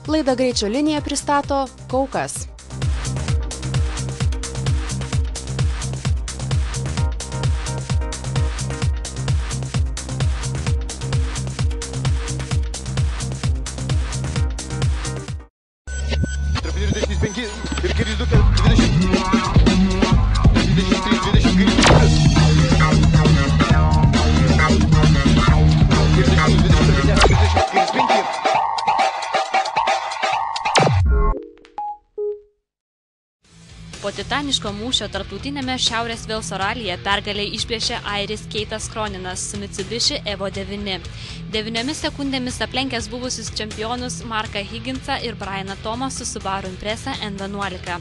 Laidą Greičio linija pristato Kaukas. Po titaniško mūšio tarptautinėme Šiaurės Velso ralyje pergalę išplėšė airis Keitas Kroninas su Mitsubishi Evo 9. 9 sekundėmis aplenkęs buvusius čempionus Marką Higginsą ir Brianą Tomą su Subaru Impreza N11.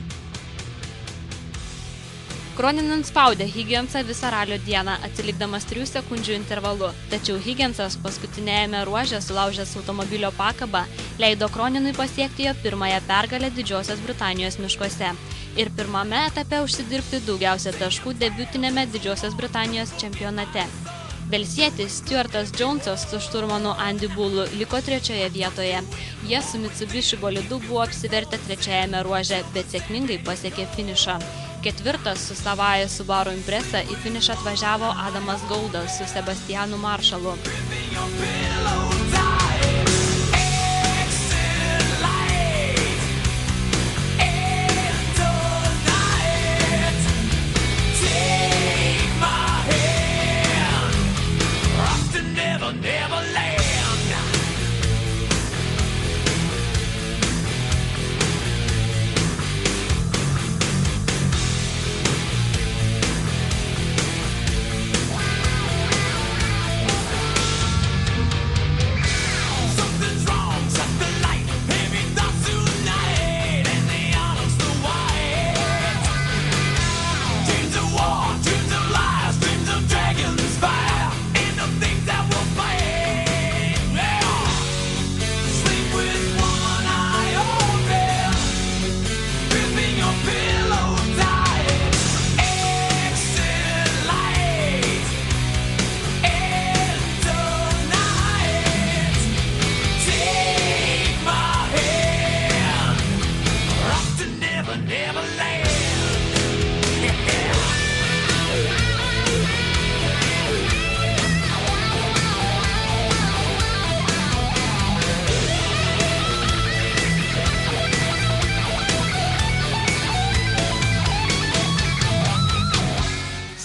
Kroninan spaudė Higginsą visą ralio dieną, atsilikdamas 3 sekundžių intervalu. Tačiau Higginsas paskutinėjame ruože sulaužęs automobilio pakabą leido Kroninui pasiekti jo pirmąją pergalę Didžiosios Britanijos miškuose ir pirmame etape užsidirbti daugiausia taškų debiutinėme Didžiosios Britanijos čempionate. Velsietis Stuartas Jonesas su šturmanu Andy Bullu liko 3 vietoje. Jie su Mitsubishi bolidu buvo apsivertę 3 ruože, bet sėkmingai pasiekė finišą. 4 su savąja Subaru Impreza į finišą atvažiavo Adamas Goldas su Sebastianu Maršalu.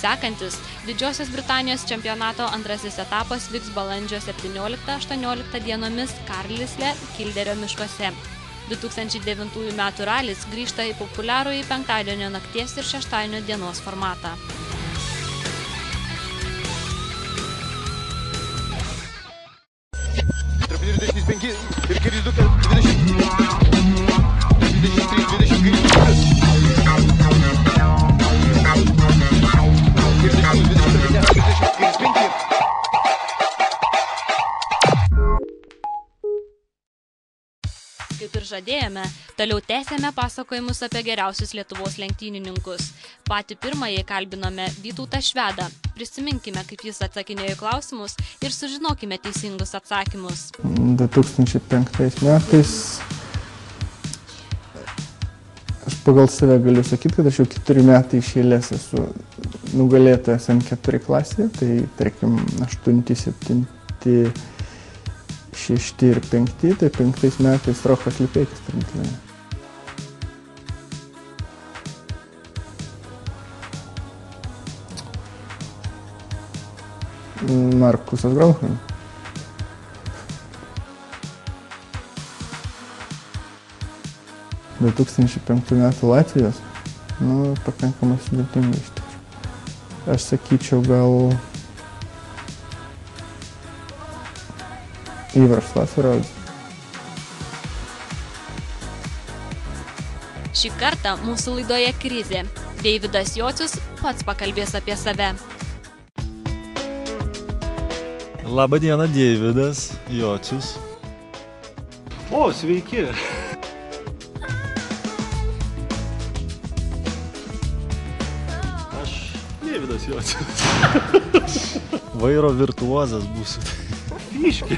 Sekantis Didžiosios Britanijos čempionato antrasis etapas vyks balandžio 17-18 dienomis Carlisle, Kilderio miškuose. 2009 metų ralis grįžta į populiarųjį penktadienio nakties ir šeštadienio dienos formatą. Kaip ir žadėjome, toliau tęsėme pasakojimus apie geriausius Lietuvos lenktynininkus. Patį pirmąjį kalbinome Vytautą Švedą. Prisiminkime, kaip jis atsakinėjo į klausimus ir sužinokime teisingus atsakymus. 2005 metais aš pagal save galiu sakyti, kad aš jau 4 metai iš eilės esu nugalėtojas N4 klasėje, tai tarkim 8, 7, 6 ir 5, tai 5 metais Rokas Lipeikis trinktelėjo. Markusas Grauchan. – 2005 metų Latvijos, pakankamai sudėtingai iš tikrųjų. Aš sakyčiau gal Ivaras Vasaras. Šį kartą mūsų laidoje krizė. Deividas Jocius pats pakalbės apie save. Labą dieną, Deividas Jocius. O, sveiki. Aš Deividas Jocius. Vairo virtuozas būsiu. Biški.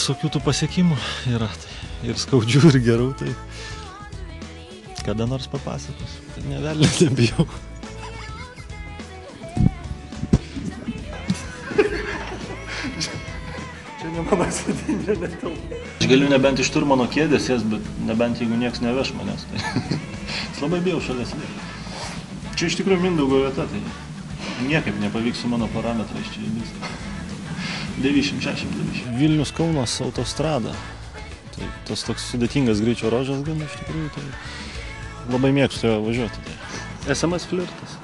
visokių tų pasiekimų yra. Tai ir skaudžių, ir gerų. Tai kada nors papasakosiu. Tai nevelnės nebijau. Čia ne mano sėdinė netelpa. Aš galiu nebent iš turmano kėdės sės, bet nebent jeigu nieks neveš manęs. Tai labai bijau šalia sėdėti. Čia iš tikrųjų Mindaugo vieta, tai niekaip nepavyks su mano parametrais čia įvyks. 90-60. Vilnius Kaunas autostrada. Tai tas toks sudėtingas greičio ruožas gan iš tikrųjų. Tai labai mėgstu jo važiuoti. Tai SMS flirtas.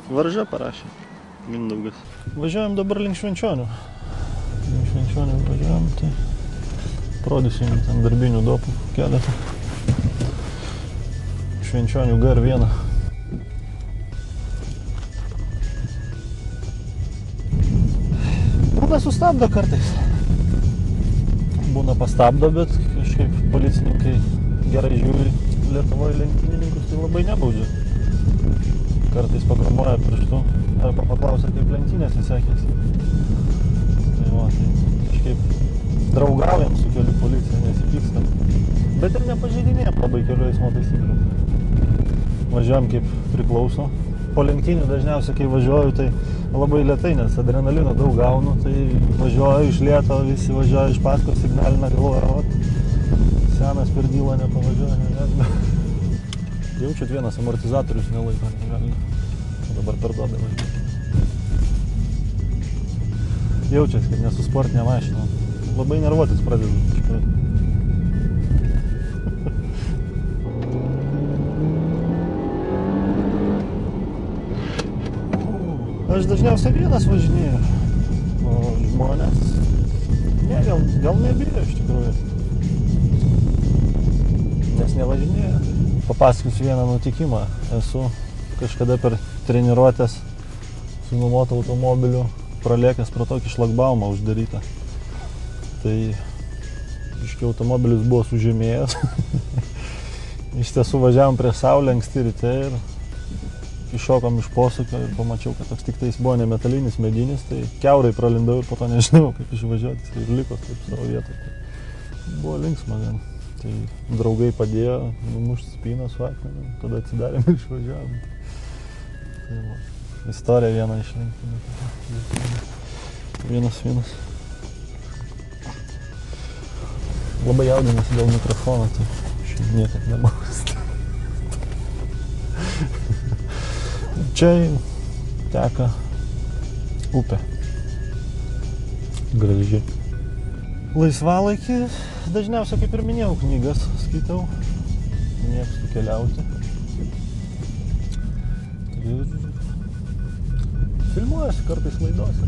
Varža parašė Mindaugas. Važiuojam dabar link Švenčionių. Link Švenčionių važiuojam, tai parodysiu jums ten darbinių dopų keletą. Švenčionių GR1. Būna sustabdo kartais. Būna pastabdo, bet kažkaip policininkai gerai žiūri Lietuvoje lenktynininkus, tai labai nebaudžia. Kartais pakramoja pirštu arba paklausia, kaip lenktynės sekėsi. Tai va, tai kažkaip draugaujam su kelių policija, nesipykstam. Bet ir nepažeidinėjam labai kelių eismo taisyklių. Važiuojam kaip priklauso. Po lenktynių dažniausiai, kai važiuoju, tai labai lėtai, nes adrenalino daug gaunu, tai važiuoju iš lėto, visi važiuoja iš paskos, signalina, galvoja, senas per dylą nepavažiuoja. Jaučiat, vienas amortizatorius nelaiko, negalina. Dabar per duobę važiuoju. Jaučiat, kad nesu sportinė mašina. Labai nervuotis pradedu. Aš dažniausiai vienas važinėju, o žmonės, gal nebijo iš tikrųjų, nes nevažinėju. Papasakosiu vieną nutikimą. Esu kažkada per treniruotės su nuomotu automobiliu pralėkęs pro tokį šlagbaumą uždarytą. Tai iškai automobilis buvo sužemėjęs. Iš tiesų važiavom prie saulę anksti ryte ir iššokom iš posūkio ir pamačiau, kad toks tik tais buvo ne metalinis, medinis, tai kiaurai pralindau ir po to nežinau, kaip išvažiuoti, ir liko taip savo vietoje. Buvo linksma gan. Tai draugai padėjo numušti spyną su akmeniu, tada atsidarėm ir išvažiavom. Tai va, istorija viena iš lenktynių. Vienas. Labai jaudinasi dėl mikrofono, tai šiandien niekad nebausti. Čia teka upė. Graži. Laisvalaikį dažniausiai, kaip ir minėjau, knygas skaitau. Mėgstu keliauti. Ir filmuojasi kartais laidose.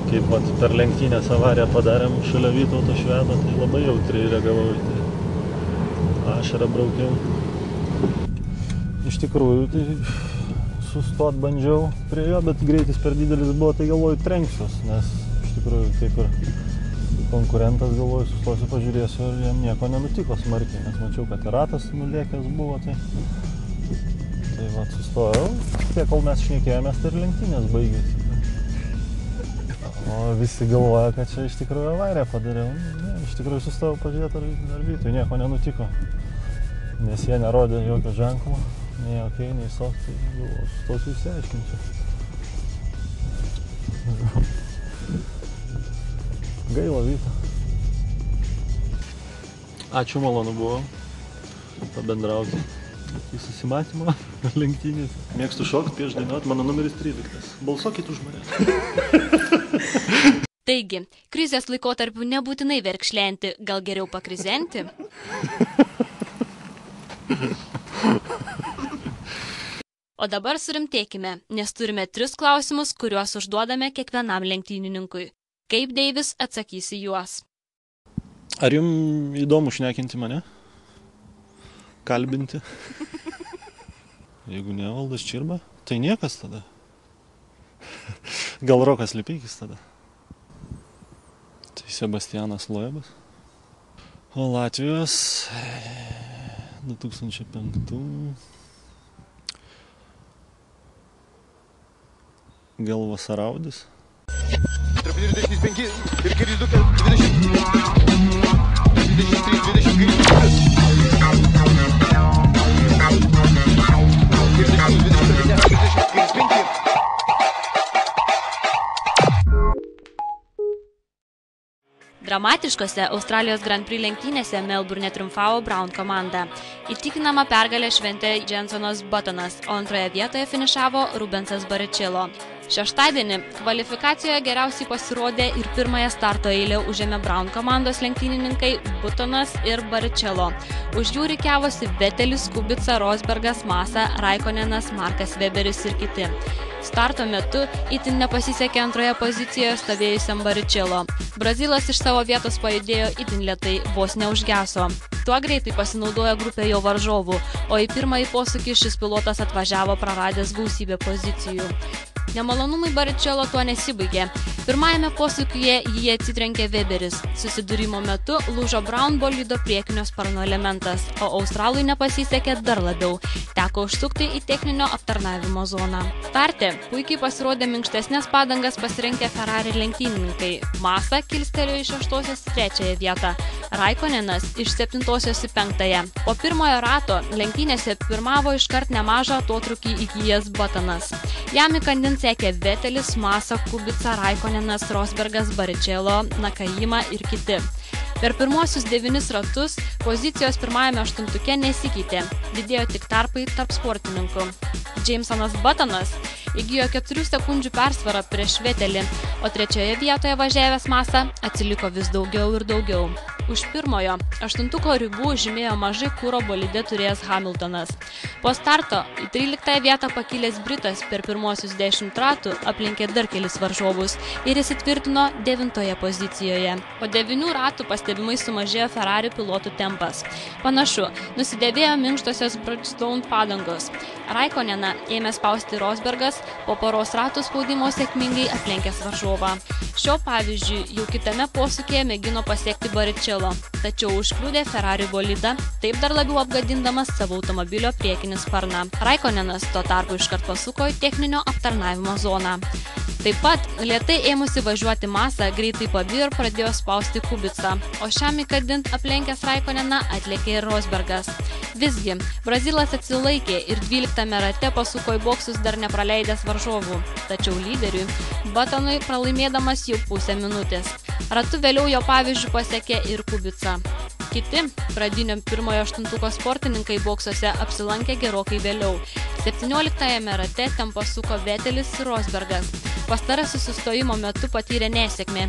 Kaip vat per lenktynės avariją padarėm šalia Vytauto Švedo, tai labai jautriai reagavau į tai. Ašarą braukiau. Iš tikrųjų, tai sustot bandžiau prie jo, bet greitis per didelis buvo, tai galvoju trenksiuos, nes iš tikrųjų kaip ir konkurentas galvoju, sustosiu, pažiūrėsiu ir jam nieko nenutiko smarkiai, nes mačiau, kad ratas nulėkęs buvo, tai va, sustojau, tiek kol mes šnekėjomės, tai ir lenktynės baigėsi. O visi galvoja, kad čia iš tikrųjų avariją padariau. Ne, iš tikrųjų sustojau pažiūrėti, ar Vytui nieko nenutiko, nes jie nerodė jokio ženklo. Nei okei, nei soft, tai galvoju, sustosiu išsiaiškinsiu. Gaila Vyto. Ačiū, malonu buvo pabendrauti. Į susimatymą lenktynės. Mėgstu šokt, prieš dainuot, mano numeris 13. Balsuokit už mane. Taigi, krizės laikotarpiu nebūtinai verkšlenti, gal geriau pakrizenti? O dabar surimtėkime, nes turime 3 klausimus, kuriuos užduodame kiekvienam lenktynininkui. Kaip Deivis atsakys į juos? Ar jums įdomu šnekinti mane? Kalbinti? Jeigu ne Valdas Čirba, tai niekas tada. Gal Rokas Lipeikis tada. Tai Sebastianas Loebas. O Latvijos 2005. Gal Vasaraudis. 25 ir kairys 2, 20. 23, 20, kairys 2. Dramatiškose Australijos Grand Prix lenktynėse Melbourne triumfavo Brown komanda. Įtikinamą pergalę šventė Jensonas Buttonas, o antroje vietoje finišavo Rubensas Barrichello. Šeštadienį kvalifikacijoje geriausiai pasirodė ir pirmąją starto eilę užėmė Brown komandos lenktynininkai Buttonas ir Barrichello. Už jų rikiavosi Vettelis, Kubica, Rosbergas, Massa, Raikkonenas, Markas Weberis ir kiti. Starto metu itin nepasisekė antroje pozicijoje stovėjusiam Barrichello. Brazilas iš savo vietos pajudėjo itin lėtai, vos neužgeso. Tuo greitai pasinaudojo grupė jo varžovų, o į pirmąjį posūkį šis pilotas atvažiavo praradęs gausybę pozicijų. Nemalonumai Barrichello tuo nesibaigė. Pirmajame posūkyje jį atsitrenkė Weberis. Susidūrimo metu lūžo Brown bolido priekinio sparno elementas, o Australui nepasisekė dar labiau. Teko užsukti į techninio aptarnavimo zoną. Starte puikiai pasirodė minkštesnės padangas pasirinkę Ferrari lenktynininkai. Massa kilstelėjo iš 6 į 3 vietą, Raikkonenas iš 7 į 5. Po pirmojo rato lenktynėse pirmavo iškart nemažą atotrūkį įgijęs Buttonas. Jam įkandin sekė Vettelis, Massa, Kubica, Raikkonenas, Rosbergas, Barrichello, Nakajima ir kiti. Per pirmosius 9 ratus pozicijos pirmajame aštuntuke nesikeitė, didėjo tik tarpai tarp sportininkų. Jamesonas Buttonas įgijo 4 sekundžių persvarą prieš Vettelį, o 3 vietoje važiavęs Massa atsiliko vis daugiau ir daugiau. Už pirmojo aštuntuko ribų žymėjo mažai kuro bolide turėjęs Hamiltonas. Po starto į 13 vietą pakilęs Britas per pirmosius 10 ratų aplenkė dar kelis varžovus ir įsitvirtino 9 pozicijoje. Po 9 ratų pastebimai sumažėjo Ferrari pilotų tempas. Panašu, nusidėvėjo minkštosios Bridgestone padangos. Raikkoneną ėmė spausti Rosbergas, po poros ratų spaudimo sėkmingai aplenkęs varžovą. Šio pavyzdžiui jau kitame posūkyje mėgino pasiekti Barrichello, tačiau užkliudė Ferrari bolidą, taip dar labiau apgadindamas savo automobilio priekinį sparną. Raikkonenas tuo tarpu iškart pasuko į techninio aptarnavimo zoną. Taip pat lėtai ėmusi važiuoti Massa greitai pabijo ir pradėjo spausti Kubicą, o šiam įkandint aplenkęs Raikkoneną atlėkė ir Rosbergas. Visgi, Brazilas atsilaikė ir 12 rate pasuko į boksus dar nepraleidęs varžovų, tačiau lyderiui Buttonui pralaimėdamas jau pusę minutės. Ratu vėliau jo pavyzdžių pasiekė ir Kubica. Kiti pradinio pirmojo aštuntuko sportininkai boksuose apsilankė gerokai vėliau. 17 rate ten pasuko Vettelis ir Rosbergas. Pastarasis sustojimo metu patyrė nesėkmę.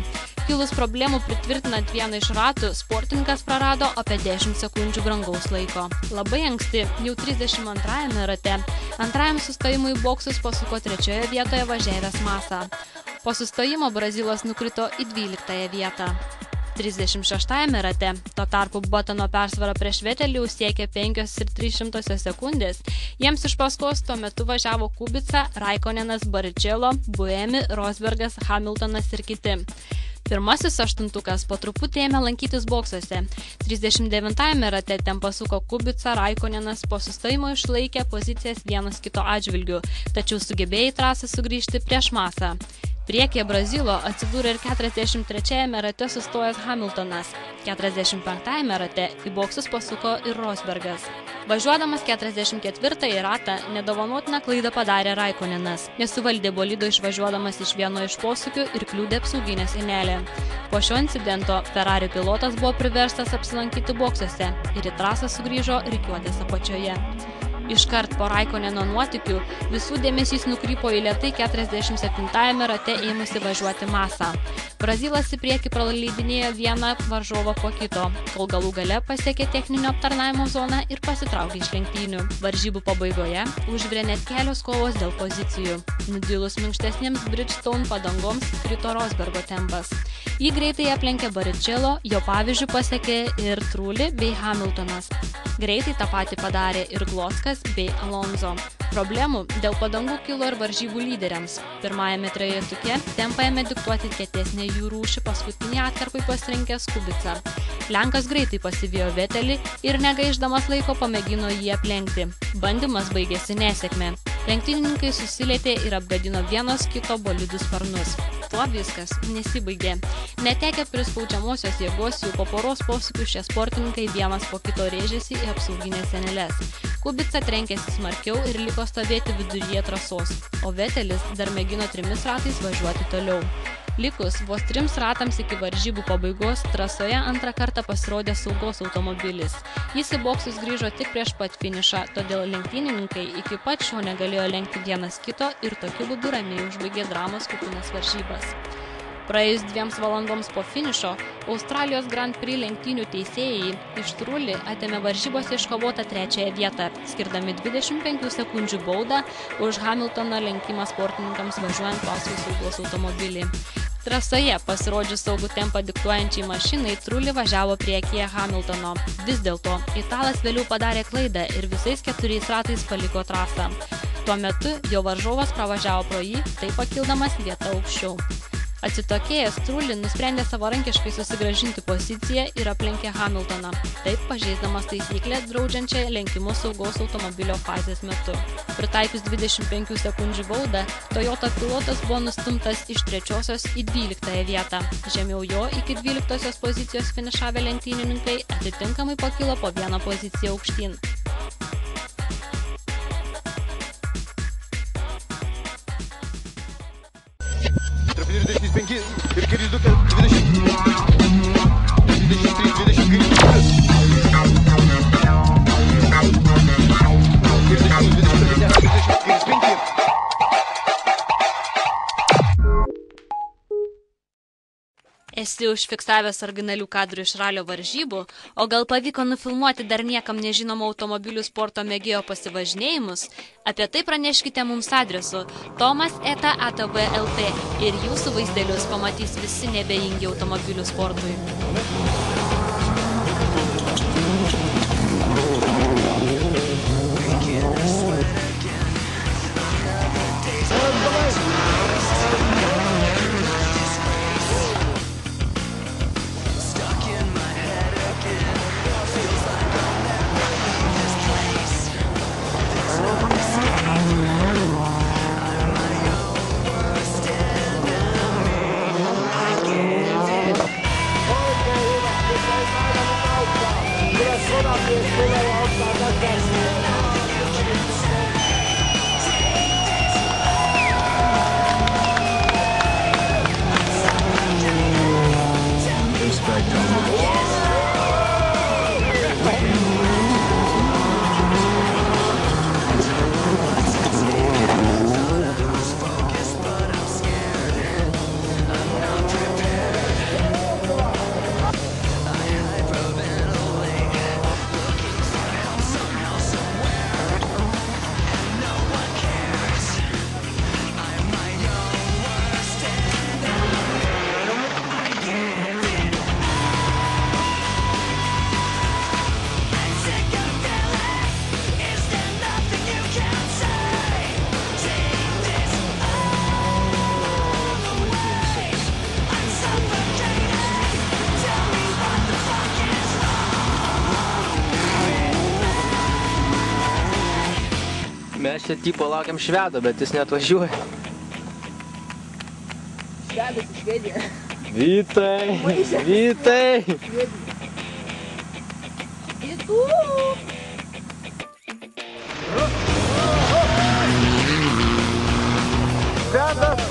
Kilus problemų pritvirtinant vieną iš ratų, sportininkas prarado apie 10 sekundžių brangaus laiko. Labai anksti, jau 32 rate, antrajam sustojimui į boksus pasuko 3 vietoje važiavęs Massa. Po sustojimo Brazilas nukrito į 12 vietą. 36 rate, tuo tarpu Buttono persvara prieš Vettelį siekė 5,03 sekundės. Jiems iš paskos tuo metu važiavo Kubica, Raikkonenas, Barrichello, Buemi, Rosbergas, Hamiltonas ir kiti. Pirmasis aštuntukas po truputį ėmė lankytis boksuose. 39 rate ten pasuko Kubica, Raikkonenas, po sustojimo išlaikė pozicijas vienas kito atžvilgių, tačiau sugebėjo į trasą sugrįžti prieš Massą. Priekyje Brazilo atsidūrė ir 43 rate sustojęs Hamiltonas. 45 rate į boksus pasuko ir Rosbergas. Važiuodamas 44 ratą nedovanotiną klaidą padarė Raikkonenas, nesuvaldė bolido išvažiuodamas iš vieno iš posūkių ir kliudė apsauginę sienelę. Po šio incidento Ferrari pilotas buvo priverstas apsilankyti boksuose ir į trasą sugrįžo rikiuotės apačioje. Iškart po Raikkoneno nuotykių visų dėmesys nukrypo į lėtai 47 rate ėmusi važiuoti Massa. Brazilas į priekį praleidinėjo vieną varžovą po kito, kol galų gale pasiekė techninio aptarnavimo zoną ir pasitraukė iš lenktynių. Varžybų pabaigoje užvirė net kelios kovos dėl pozicijų. Nudilus minkštesniems Bridgestone padangoms krito Rosbergo tempas. Jį greitai aplenkė Barrichello, jo pavyzdžių pasiekė ir Trulli bei Hamiltonas. Greitai tą patį padarė ir Gloskas bei Alonso. Problemų dėl padangų kilo ir varžybų lyderiams. Pirmajame trejetuke tempą ėmė diktuoti kietesnė jų rūšį, paskutinį atkarpai pasirinkęs Kubica. Lenkas greitai pasivijo Vettelį ir negaišdamas laiko pamėgino jį aplenkti. Bandymas baigėsi nesėkme. Lenktynininkai susilietė ir apgadino vienas kito bolidų sparnus. tuo viskas nesibaigė. Netekę prispaudžiamosios jėgos jau po poros posūkių šie sportininkai vienas po kito rėžėsi į apsauginės sienelės. Kubica trenkėsi smarkiau ir liko stovėti viduryje trasos, o Vetelis dar mėgino 3 ratais važiuoti toliau. Likus vos 3 ratams iki varžybų pabaigos trasoje antrą kartą pasirodė saugos automobilis. Jis į boksus grįžo tik prieš pat finišą, todėl lenktynininkai iki pat šio negalėjo lenkti vienas kito ir tokiu būdu ramiai užbaigė dramos kupinas varžybas. Praėjus 2 valandoms po finišo, Australijos Grand Prix lenktynių teisėjai iš Trulli atėmė varžybose iškovotą 3 vietą, skirdami 25 sekundžių baudą už Hamiltono lenkimą sportininkams važiuojant paskui saugos automobilį. Trasoje pasirodžius saugų tempą diktuojančiai mašinai, Trulli važiavo priekyje Hamiltono. Vis dėlto, italas vėliau padarė klaidą ir visais 4 ratais paliko trasą. Tuo metu jo varžovas pravažiavo pro jį, taip pakildamas vietą aukščiau. Atsitokėjęs, Trulli nusprendė savarankiškai susigrąžinti poziciją ir aplenkė Hamiltoną, taip pažeisdamas taisyklę draudžiančią lenkimus saugos automobilio fazės metu. Pritaikius 25 sekundžių baudą, Toyota pilotas buvo nustumtas iš 3 į 12 vietą. Žemiau jo iki 12 pozicijos finišavę lenktynininkai atitinkamai pakilo po 1 poziciją aukštyn. Tarp 25 ir kairys 2, 20. 23, 20, kairys 2. Kairys 5. Esi užfiksavęs originalių kadrų iš ralio varžybų, o gal pavyko nufilmuoti dar niekam nežinomų automobilių sporto mėgėjo pasivažinėjimus? Apie tai praneškite mums adresu tomas@atv.lt ir jūsų vaizdelius pamatys visi nebejingi automobilių sportui. Mes čia tipo laukiam švedo, bet jis neatvažiuoja. Švedas iš Švedija. Vytai! Vytai! Vytų! Švedas!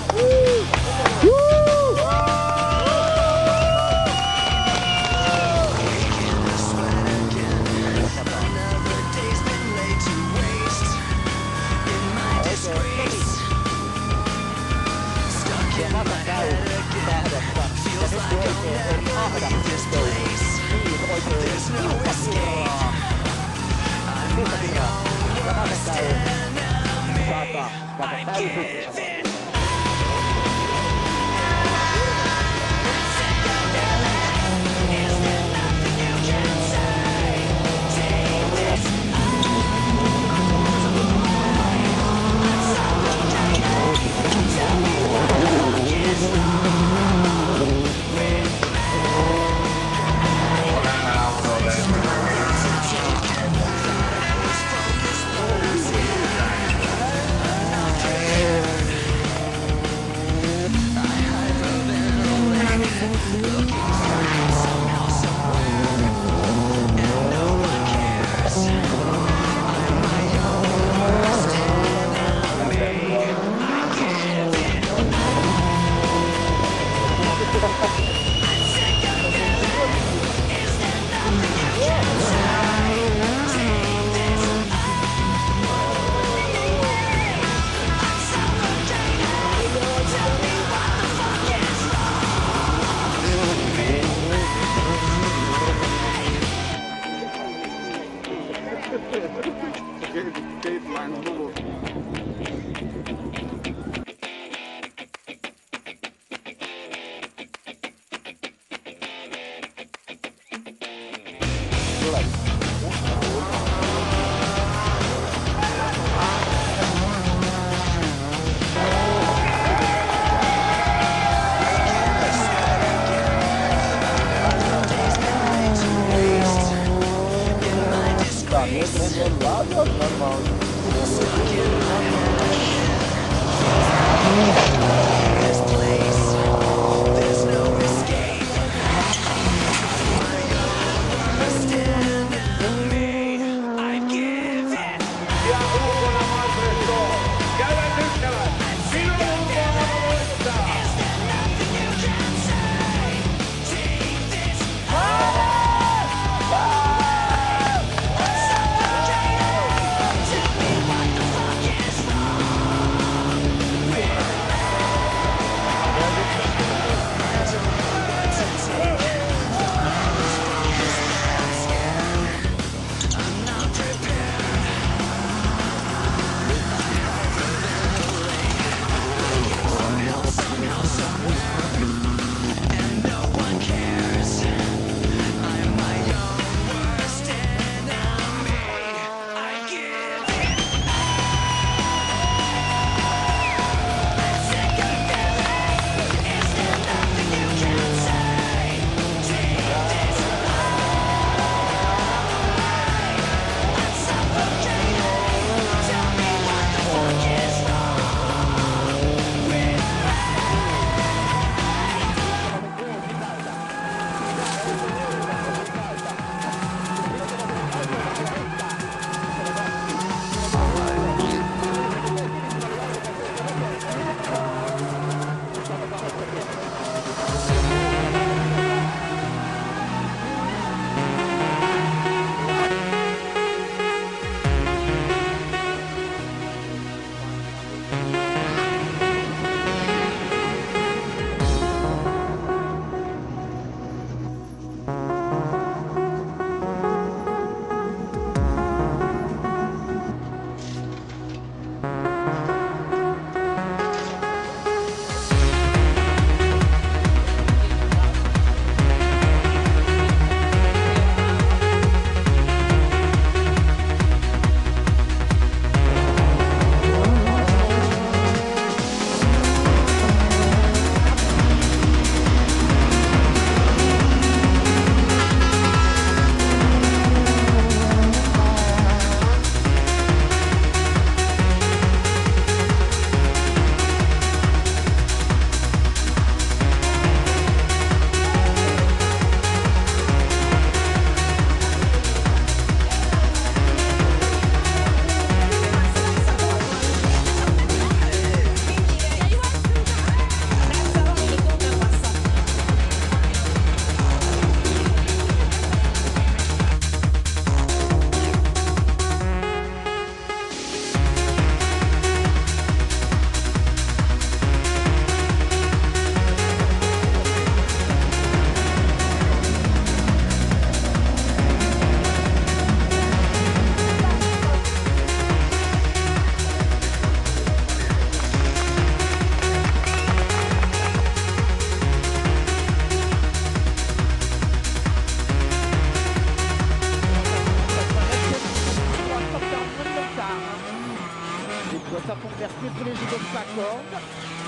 Ça pour faire que les jeux de 5 cordes,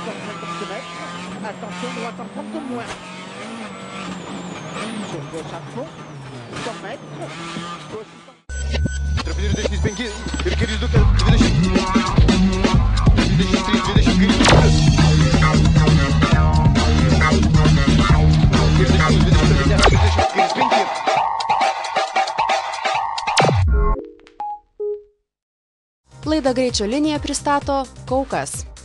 150 mètres. Attention, droite en porte moins. Sur gauche à fond, 100 mètres. Trebuie 45 пеньки, перекрыть дука, 23, 24. Laidą Greičio linija pristato Kaukas.